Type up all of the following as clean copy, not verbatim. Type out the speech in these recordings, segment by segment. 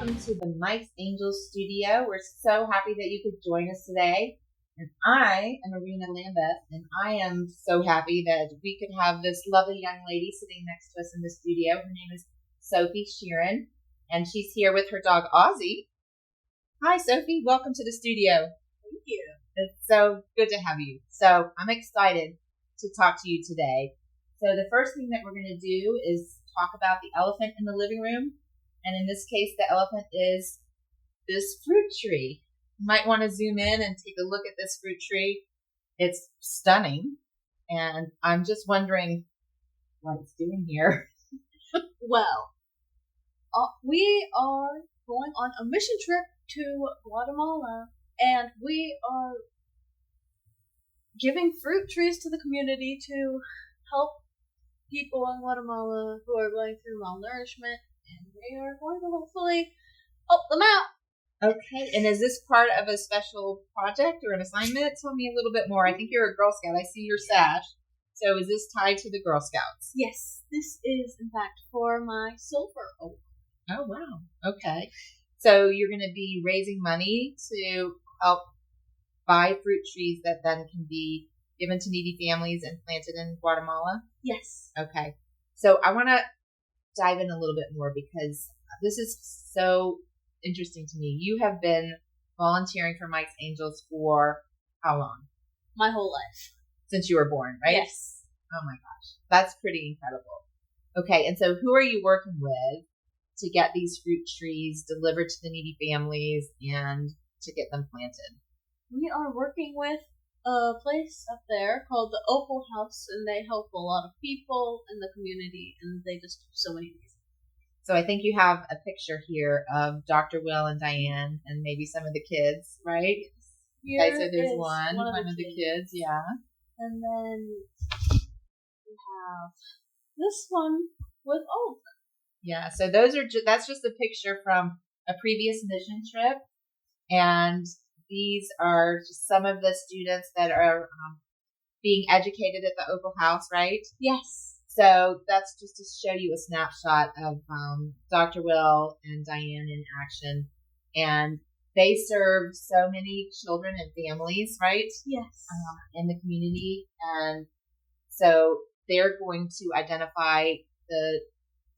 welcome to the Mike's Angels studio. We're so happy that you could join us today. And I am Arena Lambeth, and I am so happy that we could have this lovely young lady sitting next to us in the studio. Her name is Sophie Sheeran, and she's here with her dog, Ozzy. Hi, Sophie. Welcome to the studio. Thank you. It's so good to have you. So I'm excited to talk to you today. So the first thing that we're going to do is talk about the elephant in the living room. And in this case, the elephant is this fruit tree. You might want to zoom in and take a look at this fruit tree. It's stunning. And I'm just wondering what it's doing here. Well, we are going on a mission trip to Guatemala, and we are giving fruit trees to the community to help people in Guatemala who are going through malnourishment, and we are going to hopefully help them out. Okay, and is this part of a special project or an assignment? Tell me a little bit more. I think you're a Girl Scout. I see your sash. So is this tied to the Girl Scouts? Yes, this is, in fact, for my silver award. Oh, wow. Okay. So you're going to be raising money to help buy fruit trees that then can be given to needy families and planted in Guatemala? Yes. Okay. So I want to dive in a little bit more because this is so interesting to me. You have been volunteering for Mike's Angels for how long? My whole life. Since you were born, right? Yes. Oh my gosh. That's pretty incredible. Okay. And so who are you working with to get these fruit trees delivered to the needy families and to get them planted? We are working with a place up there called the Opal House, and they help a lot of people in the community, and they just do so many things. So I think you have a picture here of Dr. Will and Diane and maybe some of the kids, right? Here Okay, so there's is one of the kids, yeah. And then we have this one with Oak. Yeah, so those are that's just a picture from a previous mission trip, and these are just some of the students that are being educated at the Opal House, right? Yes. So that's just to show you a snapshot of Dr. Will and Diane in action, and they served so many children and families, right? Yes. In the community, and so they're going to identify the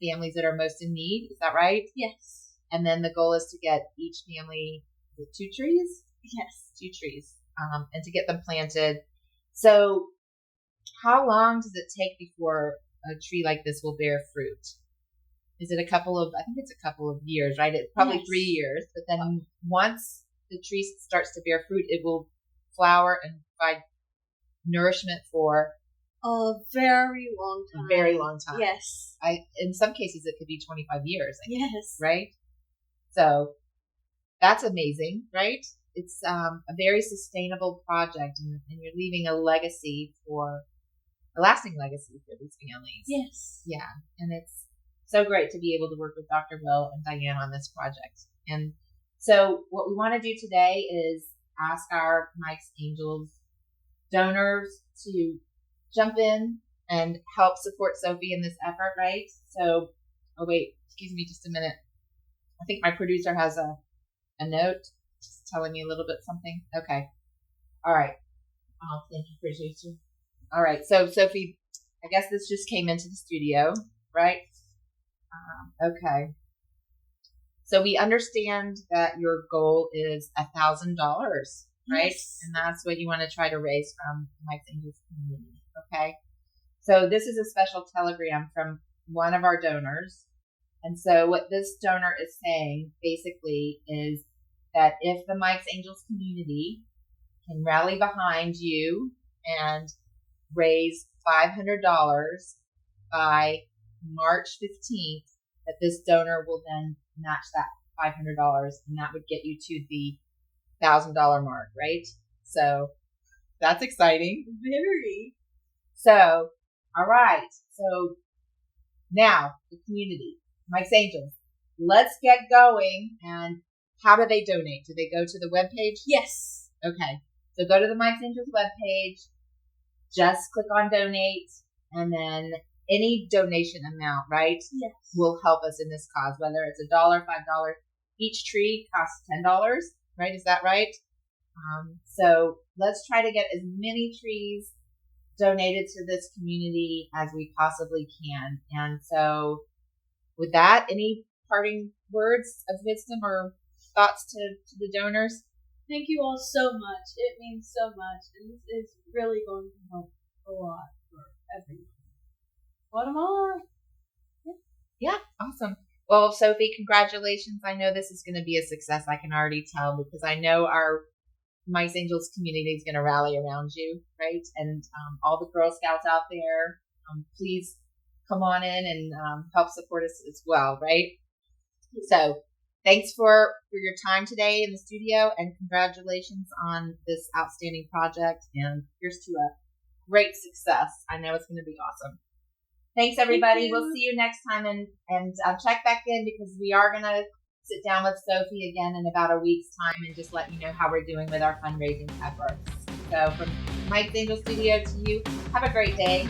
families that are most in need. Is that right? Yes. And then the goal is to get each family with 2 trees. Yes. 2 trees, and to get them planted. So, how long does it take before a tree like this will bear fruit? Is it I think it's a couple of years, right? It's probably 3 years, but then once the tree starts to bear fruit, it will flower and provide nourishment for a very long time. A very long time. Yes. In some cases, it could be 25 years. I think, yes. Right? So, that's amazing, right? It's a very sustainable project, and you're leaving a lasting legacy for these families. Yes. Yeah, and it's so great to be able to work with Dr. Will and Diane on this project. And so what we want to do today is ask our Mike's Angels donors to jump in and help support Sophie in this effort, right? So, oh wait, excuse me just a minute. I think my producer has a note just telling me a little bit something. Okay. All right. Oh, thank you, producer. All right. So, Sophie, I guess this just came into the studio, right? Okay. So we understand that your goal is $1,000, right? Yes. And that's what you want to try to raise from Mike's Angels community. Okay. So this is a special telegram from one of our donors. And so what this donor is saying basically is that if the Mike's Angels community can rally behind you and raise $500 by March 15th, that this donor will then match that $500, and that would get you to the $1,000 mark, right? So that's exciting. Very. So, all right. So now the community, Mike's Angels, let's get going. And how do they donate? Do they go to the webpage? Yes. Okay. So go to the Mike's Angels webpage, just click on donate, and then any donation amount, right? Yes. Will help us in this cause, whether it's $1, $5, Each tree costs $10, right? Is that right? So let's try to get as many trees donated to this community as we possibly can. And so with that, any parting words of wisdom or thoughts to the donors? Thank you all so much. It means so much. And this is really going to help a lot for everyone. Guatemala. Yeah, awesome. Well, Sophie, congratulations. I know this is going to be a success. I can already tell because I know our Mike's Angels community is going to rally around you, right? And all the Girl Scouts out there, please come on in and help support us as well, right? So thanks for your time today in the studio, and congratulations on this outstanding project, and here's to a great success. I know it's going to be awesome. Thanks, everybody. We'll see you next time, and check back in because we are going to sit down with Sophie again in about a week's time and just let you know how we're doing with our fundraising efforts. So from Mike's Angel Studio to you, have a great day.